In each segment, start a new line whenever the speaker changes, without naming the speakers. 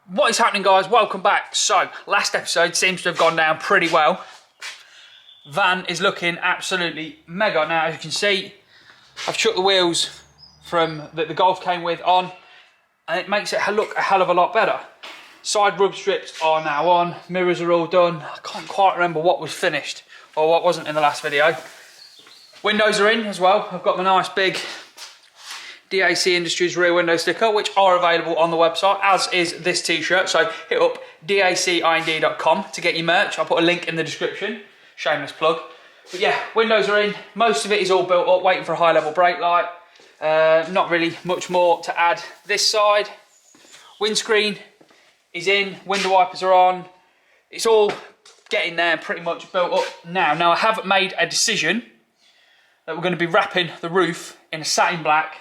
What is happening, guys? Welcome back. So, last episode seems to have gone down pretty well. Van is looking absolutely mega. Now, as you can see, I've chucked the wheels from that the Golf came with on, and it makes it look a hell of a lot better. Side rub strips are now on, mirrors are all done. I can't quite remember what was finished or what wasn't in the last video. Windows are in as well. I've got my nice big DAC Industries rear window sticker, which are available on the website, as is this t-shirt. So hit up dacind.com to get your merch. I'll put a link in the description. Shameless plug. But yeah, windows are in. Most of it is all built up, waiting for a high level brake light. Not really much more to add this side. Windscreen is in, window wipers are on. It's all getting there, pretty much built up now. Now I have made a decision that we're going to be wrapping the roof in a satin black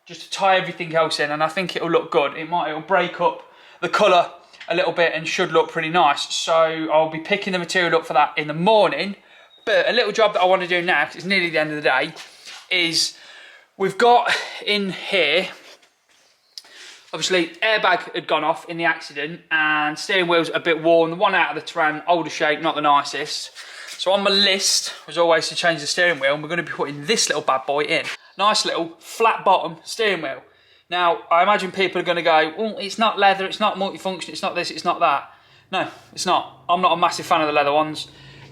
just to tie everything else in, and I think it'll look good. It'll break up the colour a little bit and should look pretty nice. So I'll be picking the material up for that in the morning. But a little job that I want to do now, because it's nearly the end of the day, is we've got in here, obviously airbag had gone off in the accident and steering wheel's a bit worn. The one out of the Turan, older shape, not the nicest. So on my list was always to change the steering wheel, and we're going to be putting this little bad boy in. Nice little flat bottom steering wheel. Now, I imagine people are going to go, oh, it's not leather, it's not multifunction, it's not this, it's not that. No, it's not. I'm not a massive fan of the leather ones.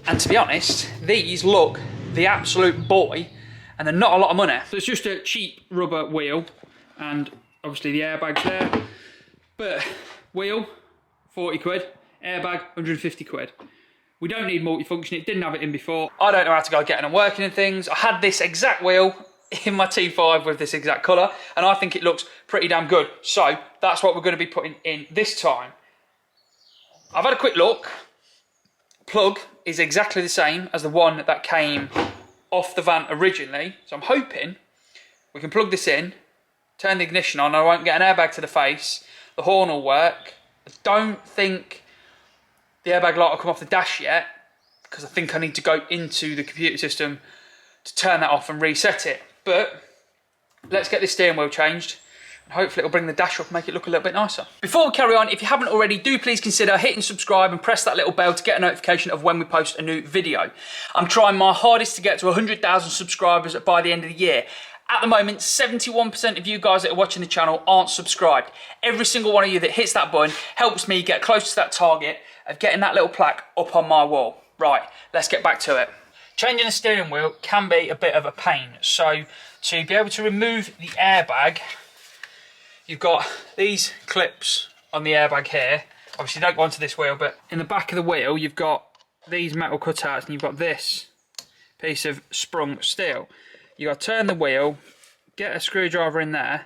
And to be honest, these look the absolute boy, and they're not a lot of money. So it's just a cheap rubber wheel, and obviously the airbag's there. But wheel, 40 quid, airbag, 150 quid. We don't need multifunction, it didn't have it in before. I don't know how to go getting and working and things. I had this exact wheel in my T5 with this exact colour, and I think it looks pretty damn good. So that's what we're going to be putting in this time. I've had a quick look. Plug is exactly the same as the one that came off the van originally. So I'm hoping we can plug this in, turn the ignition on, I won't get an airbag to the face, the horn will work. I don't think the airbag light will come off the dash yet, because I think I need to go into the computer system to turn that off and reset it. But let's get this steering wheel changed, and hopefully it'll bring the dash up and make it look a little bit nicer. Before we carry on, if you haven't already, do please consider hitting subscribe and press that little bell to get a notification of when we post a new video. I'm trying my hardest to get to 100,000 subscribers by the end of the year. At the moment, 71% of you guys that are watching the channel aren't subscribed. Every single one of you that hits that button helps me get close to that target of getting that little plaque up on my wall. Right, let's get back to it. Changing the steering wheel can be a bit of a pain. So to be able to remove the airbag, you've got these clips on the airbag here. Obviously don't go onto this wheel, but in the back of the wheel, you've got these metal cutouts and you've got this piece of sprung steel. You got to turn the wheel, get a screwdriver in there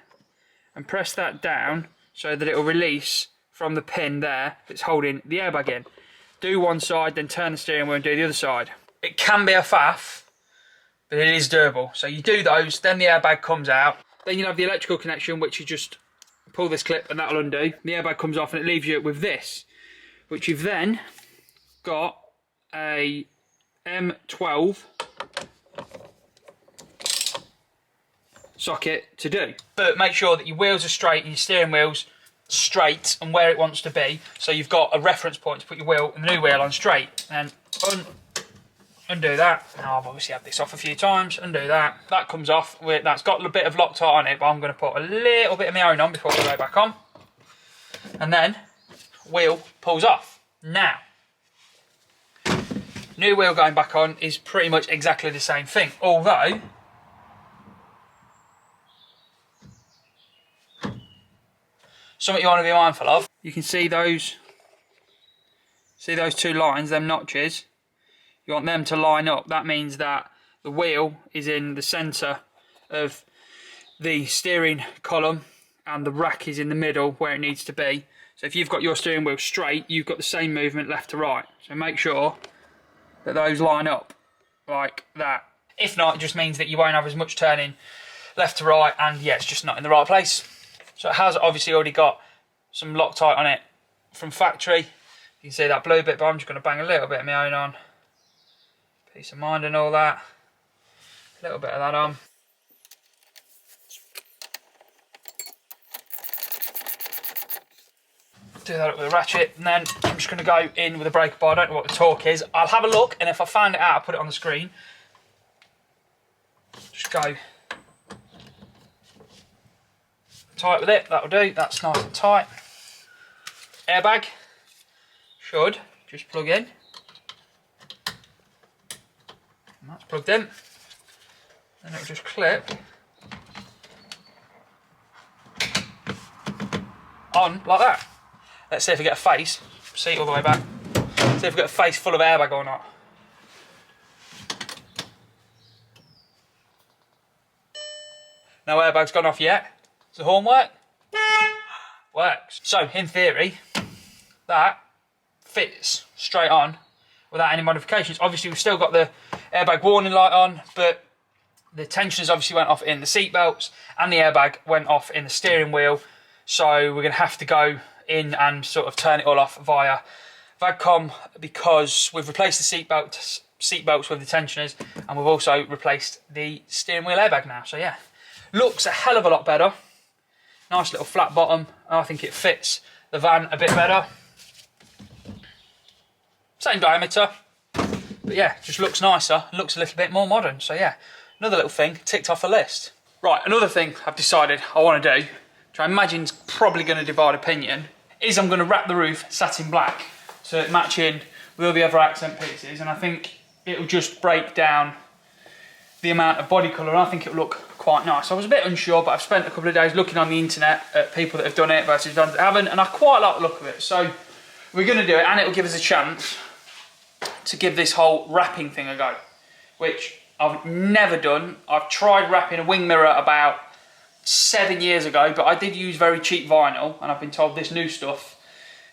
and press that down so that it will release from the pin there that's holding the airbag in. Do one side, then turn the steering wheel and do the other side. It can be a faff, but it is doable. So you do those, then the airbag comes out. Then you have the electrical connection, which you just pull this clip and that'll undo. The airbag comes off and it leaves you with this, which you've then got a M12 socket to do. But make sure that your wheels are straight and your steering wheel's straight and where it wants to be. So you've got a reference point to put your wheel and the new wheel on straight. And undo that. Now I've obviously had this off a few times. Undo that. That comes off. That's got a bit of Loctite on it, but I'm going to put a little bit of my own on before I go back on. And then wheel pulls off. Now, new wheel going back on is pretty much exactly the same thing. Although something you want to be mindful of. You can see those two lines, them notches. You want them to line up. That means that the wheel is in the centre of the steering column and the rack is in the middle where it needs to be. So if you've got your steering wheel straight, you've got the same movement left to right. So make sure that those line up like that. If not, it just means that you won't have as much turning left to right, and yeah, it's just not in the right place. So it has obviously already got some Loctite on it from factory. You can see that blue bit, but I'm just going to bang a little bit of my own on. Peace of mind and all that. A little bit of that on. do that up with a ratchet, and then I'm just going to go in with a breaker bar. I don't know what the torque is. I'll have a look, and if I find it out, I'll put it on the screen. Just go tight with it, that'll do. That's nice and tight. Airbag should just plug in. And that's plugged in. Then it'll just clip on like that. Let's see if we get a face. Seat all the way back. See if we get a face full of airbag or not. No airbag's gone off yet. Does the horn work? Works. So in theory, that fits straight on without any modifications. Obviously we've still got the airbag warning light on, but the tensioners obviously went off in the seat belts and the airbag went off in the steering wheel. So we're going to have to go in and sort of turn it all off via VAGCOM, because we've replaced the seat belts with the tensioners, and we've also replaced the steering wheel airbag now. So yeah, looks a hell of a lot better. Nice little flat bottom. I think it fits the van a bit better. Same diameter, but yeah, just looks nicer, looks a little bit more modern. So yeah, another little thing ticked off the list. Right, another thing I've decided I want to do, which I imagine is probably going to divide opinion, is I'm going to wrap the roof satin black to match in with all the other accent pieces, and I think it will just break down the amount of body colour, and I think it will look quite nice. I was a bit unsure, but I've spent a couple of days looking on the internet at people that have done it versus ones that haven't, and I quite like the look of it. So we're going to do it, and it will give us a chance to give this whole wrapping thing a go, which I've never done. I've tried wrapping a wing mirror about 7 years ago, but I did use very cheap vinyl, and I've been told this new stuff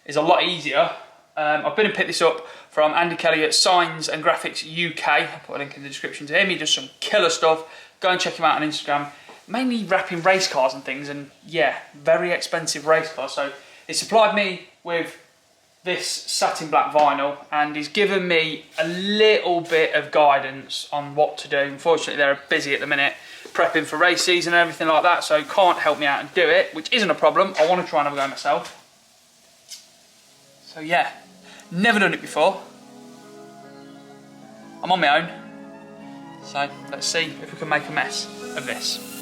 is a lot easier. I've been and picked this up from Andy Kelly at Signs and Graphics UK. I'll put a link in the description to him. He does some killer stuff. Go and check him out on Instagram. Mainly wrapping race cars and things, and yeah, very expensive race cars. So he supplied me with this satin black vinyl, and he's given me a little bit of guidance on what to do. Unfortunately, they're busy at the minute prepping for race season and everything like that, so can't help me out and do it, which isn't a problem. I want to try and have a go myself. So yeah, never done it before. I'm on my own, so let's see if we can make a mess of this.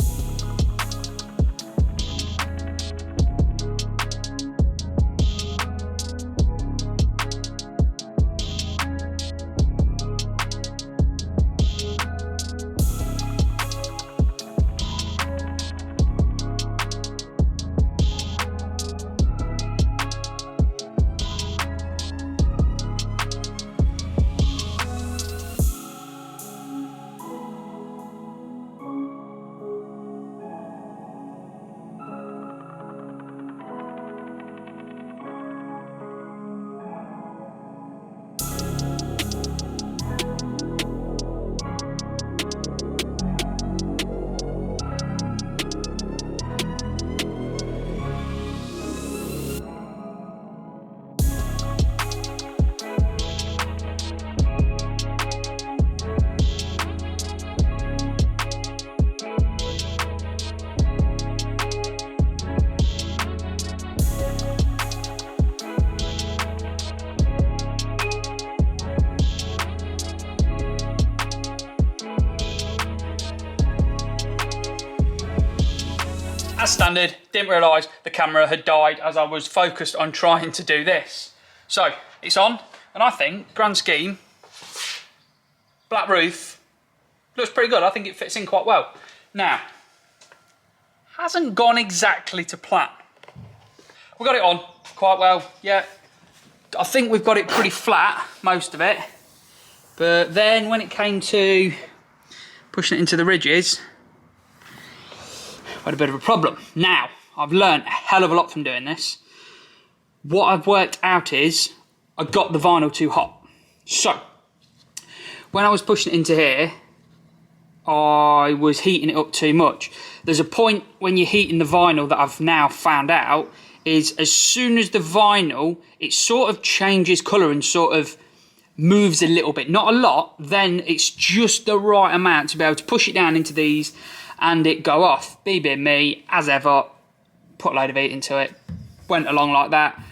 As standard, didn't realise the camera had died as I was focused on trying to do this. So, it's on, and I think, grand scheme, black roof, looks pretty good. I think it fits in quite well. Now, hasn't gone exactly to plan. We got it on quite well, yeah. I think we've got it pretty flat, most of it. But then when it came to pushing it into the ridges, I had a bit of a problem. Now, I've learned a hell of a lot from doing this. What I've worked out is I got the vinyl too hot. So, when I was pushing it into here, I was heating it up too much. There's a point when you're heating the vinyl that I've now found out is as soon as the vinyl, it sort of changes colour and sort of moves a little bit. Not a lot, then it's just the right amount to be able to push it down into these and it go off. Me being me, as ever, put a load of heat into it. Went along like that.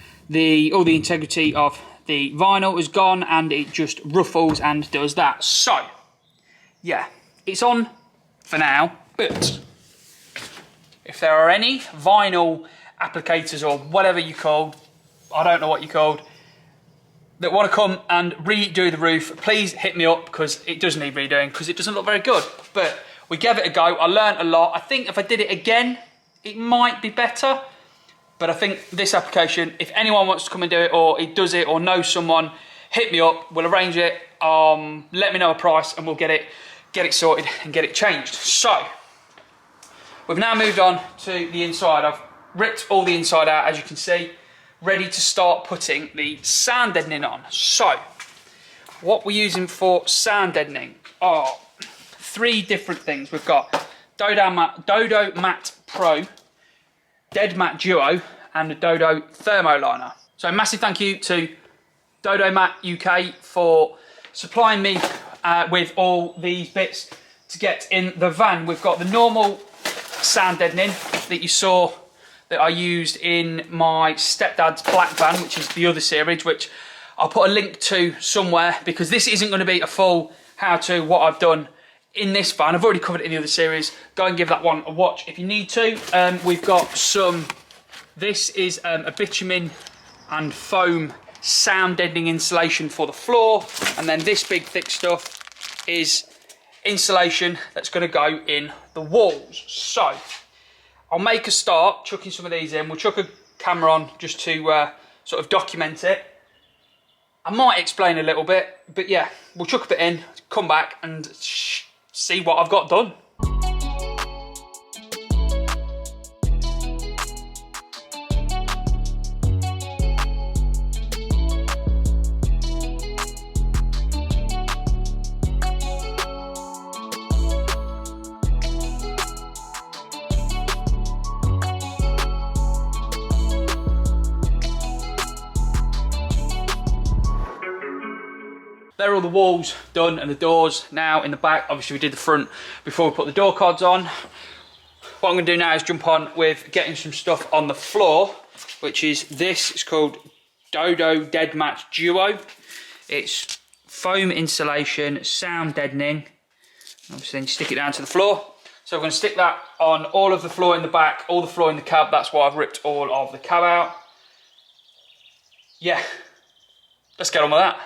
all the integrity of the vinyl is gone, and it just ruffles and does that. So, yeah, it's on for now, but if there are any vinyl applicators or whatever you called, I don't know what you called, that want to come and redo the roof, please hit me up, because it does need redoing, because it doesn't look very good. But we gave it a go. I learned a lot. I think if I did it again, it might be better. But I think this application, if anyone wants to come and do it, or it does it, or knows someone, hit me up. We'll arrange it. Let me know a price, and we'll get it sorted and get it changed. So we've now moved on to the inside. I've ripped all the inside out, as you can see, ready to start putting the sound deadening on. So what we're using for sound deadening are 3 different things. We've got Dodo Matte Pro, Dead Matte Duo, and the Dodo Thermoliner. So massive thank you to Dodo Matte UK for supplying me with all these bits to get in the van. We've got the normal sound deadening that you saw that I used in my stepdad's black van, which is the other series, which I'll put a link to somewhere, because this isn't going to be a full how-to what I've done in this van. I've already covered it in the other series. Go and give that one a watch if you need to. We've got some, this is a bitumen and foam sound deadening insulation for the floor, and then this big thick stuff is insulation that's going to go in the walls. So I'll make a start chucking some of these in. We'll chuck a camera on just to sort of document it. I might explain a little bit, but yeah, we'll chuck a bit in, come back and see what I've got done. There are all the walls done and the doors now in the back. Obviously we did the front before we put the door cards on. What I'm going to do now is jump on with getting some stuff on the floor, which is this. It's called Dodo Dead Matte Duo. It's foam insulation, sound deadening. Obviously then you stick it down to the floor. So we're going to stick that on all of the floor in the back, all the floor in the cab. That's why I've ripped all of the cab out. Yeah, let's get on with that.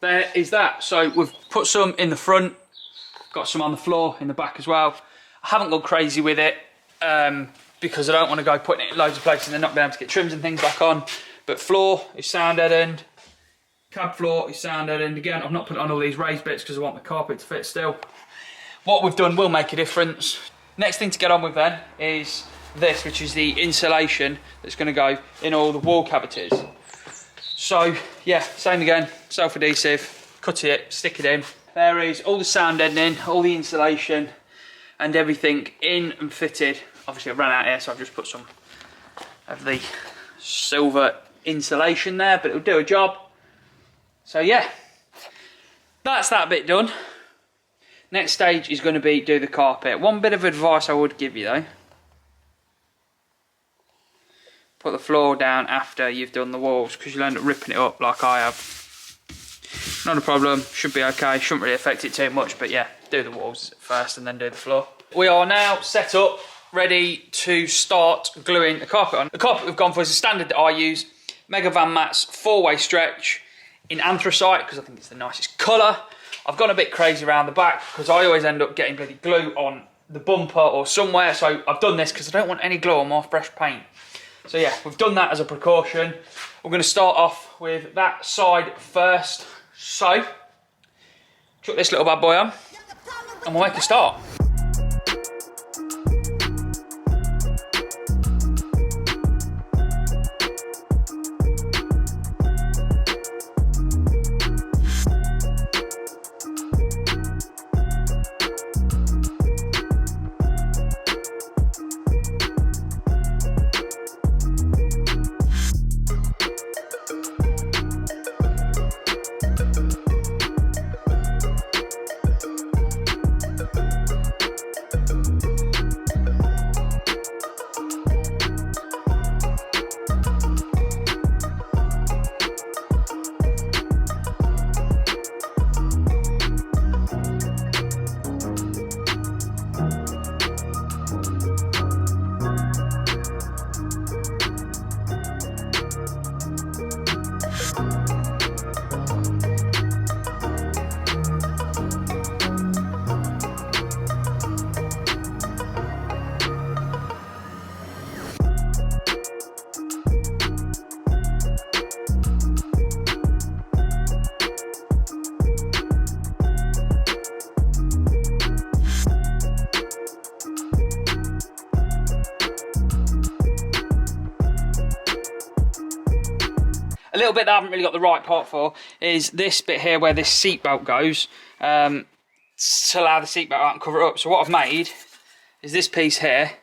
There is that. So we've put some in the front, got some on the floor in the back as well. I haven't gone crazy with it because I don't want to go putting it in loads of places and then not being able to get trims and things back on. But floor is sound deadened, cab floor is sound deadened. Again, I've not put it on all these raised bits because I want the carpet to fit still. What we've done will make a difference. Next thing to get on with then is this, which is the insulation that's going to go in all the wall cavities. So yeah, same again, self-adhesive, cut it, stick it in. There is all the sound deadening, all the insulation and everything in and fitted. Obviously I've run out here, so I've just put some of the silver insulation there, but it'll do a job. So yeah, that's that bit done. Next stage is going to be do the carpet. One bit of advice I would give you though, put the floor down after you've done the walls, because you'll end up ripping it up like I have. Not a problem, should be okay, shouldn't really affect it too much, but yeah, do the walls first and then do the floor. We are now set up, ready to start gluing the carpet on. The carpet we've gone for is a standard that I use, Mk1 Mats 4-way stretch in anthracite, because I think it's the nicest colour. I've gone a bit crazy around the back, because I always end up getting bloody glue on the bumper or somewhere, so I've done this because I don't want any glue on my fresh paint. So yeah, we've done that as a precaution. We're going to start off with that side first. So, chuck this little bad boy on, and we'll make a start. A little bit that I haven't really got the right part for is this bit here where this seat belt goes, to allow the seat belt out and cover it up. So what I've made is this piece here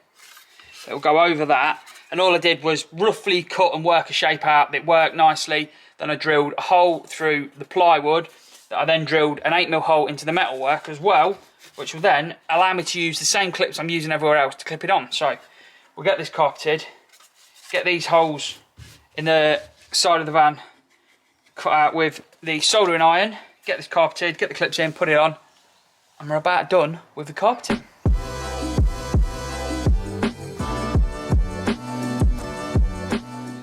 that will go over that, and all I did was roughly cut and work a shape out that worked nicely. Then I drilled a hole through the plywood that I then drilled an 8mm hole into the metalwork as well, which will then allow me to use the same clips I'm using everywhere else to clip it on. So we'll get this carpeted, get these holes in the side of the van cut out with the soldering iron, get this carpeted, get the clips in, put it on, and we're about done with the carpeting.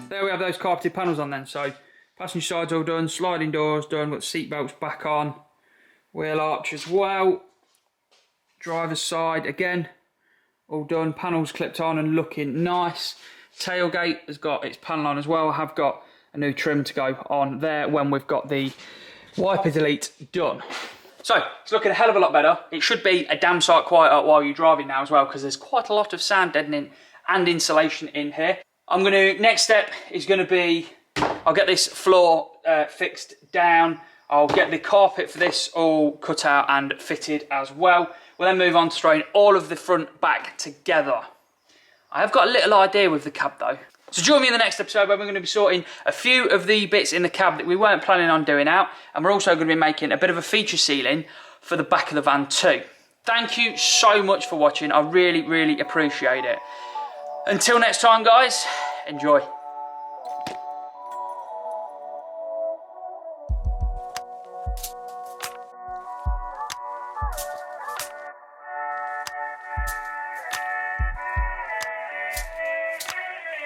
There we have those carpeted panels on then. So passenger side's all done, sliding doors done, got the seat belts back on, wheel arch as well, driver's side again all done, panels clipped on and looking nice. Tailgate has got its panel on as well. I have got a new trim to go on there when we've got the wiper delete done. So it's looking a hell of a lot better. It should be a damn sight quieter while you're driving now as well, because there's quite a lot of sound deadening and insulation in here. Next step is going to be, I'll get this floor fixed down. I'll get the carpet for this all cut out and fitted as well. We'll then move on to throwing all of the front back together. I have got a little idea with the cab though. So join me in the next episode where we're going to be sorting a few of the bits in the cab that we weren't planning on doing out, and we're also going to be making a bit of a feature ceiling for the back of the van too. Thank you so much for watching. I really, really appreciate it. Until next time guys, enjoy.